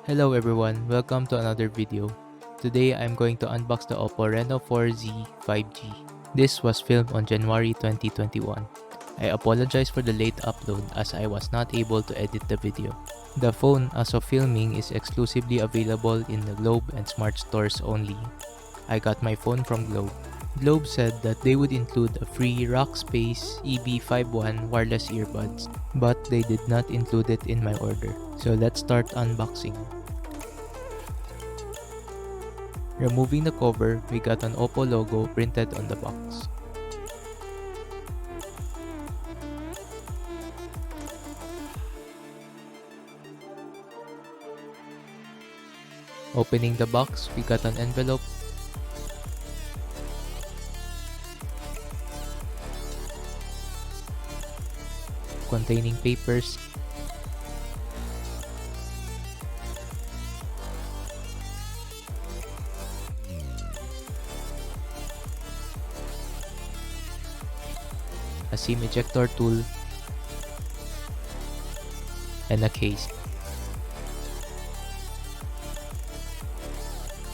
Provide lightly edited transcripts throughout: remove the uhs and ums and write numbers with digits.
Hello everyone, welcome to another video. Today I'm going to unbox the Oppo Reno4Z 5G. This was filmed on January 2021. I apologize for the late upload as I was not able to edit the video. The phone as of filming is exclusively available in the Globe and Smart stores only. I got my phone from Globe. Globe said that they would include a free Rockspace EB51 wireless earbuds, but they did not include it in my order. So let's start unboxing. Removing the cover, we got an Oppo logo printed on the box. Opening the box, we got an envelope containing papers, a SIM ejector tool, and a case.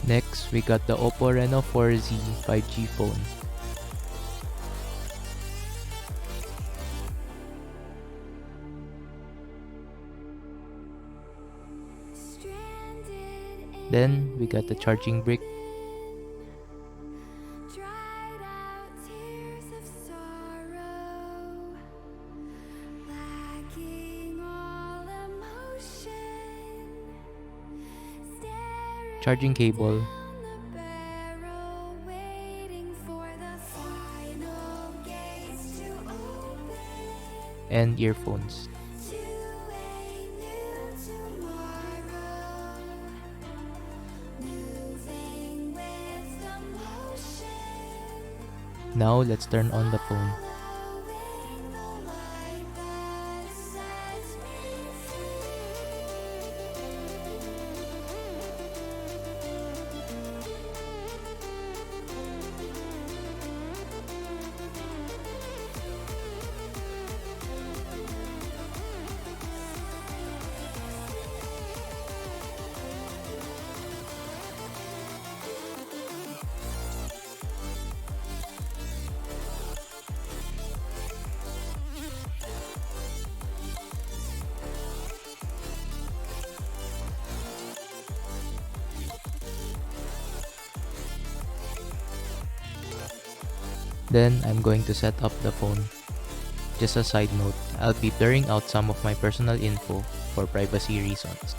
Next, we got the Oppo Reno4Z 5G phone. Then, we got the charging brick, charging cable, and earphones. Now, let's turn on the phone. Then, I'm going to set up the phone. Just a side note, I'll be blurring out some of my personal info for privacy reasons.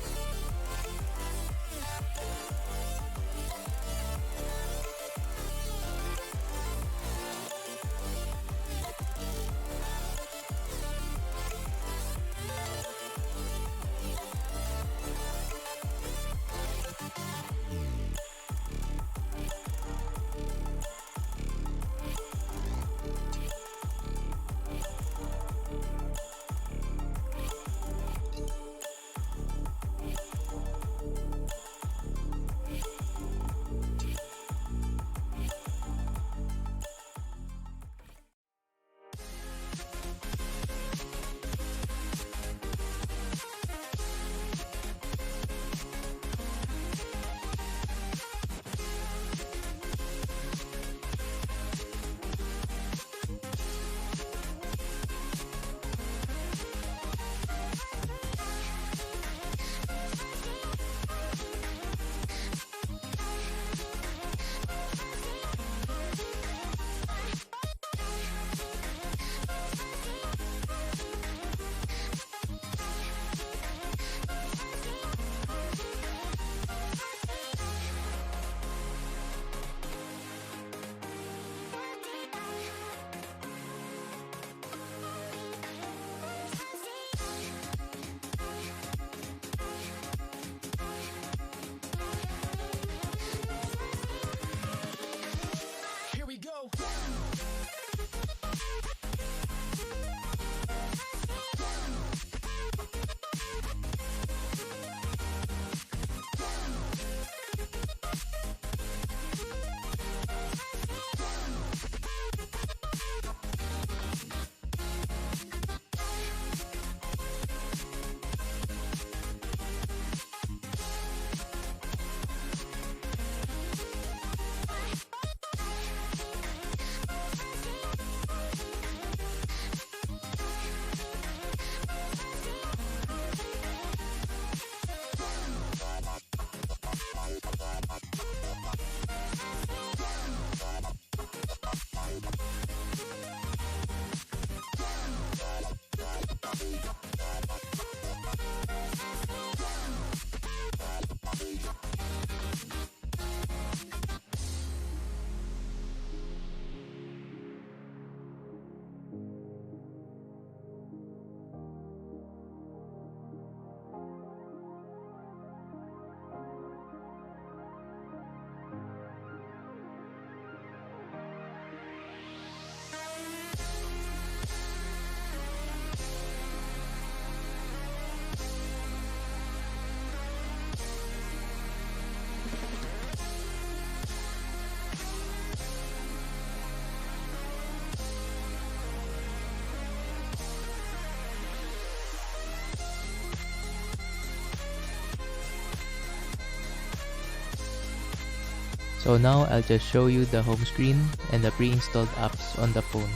So now I'll just show you the home screen and the pre-installed apps on the phone.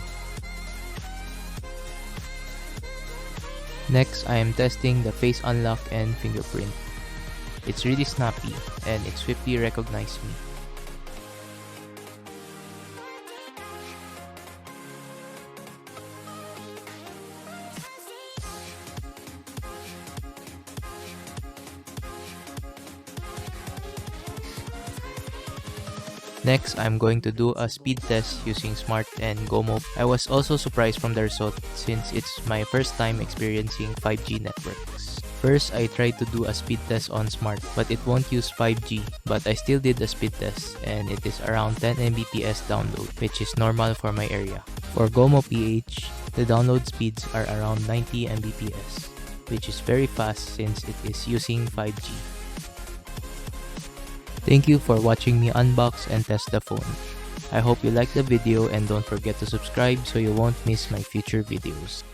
Next, I am testing the face unlock and fingerprint. It's really snappy and it swiftly recognized me. Next, I'm going to do a speed test using Smart and Gomo. I was also surprised from the result since it's my first time experiencing 5G networks. First, I tried to do a speed test on Smart, but it won't use 5G. But I still did a speed test and it is around 10 Mbps download, which is normal for my area. For Gomo PH, the download speeds are around 90 Mbps, which is very fast since it is using 5G. Thank you for watching me unbox and test the phone. I hope you liked the video and don't forget to subscribe so you won't miss my future videos.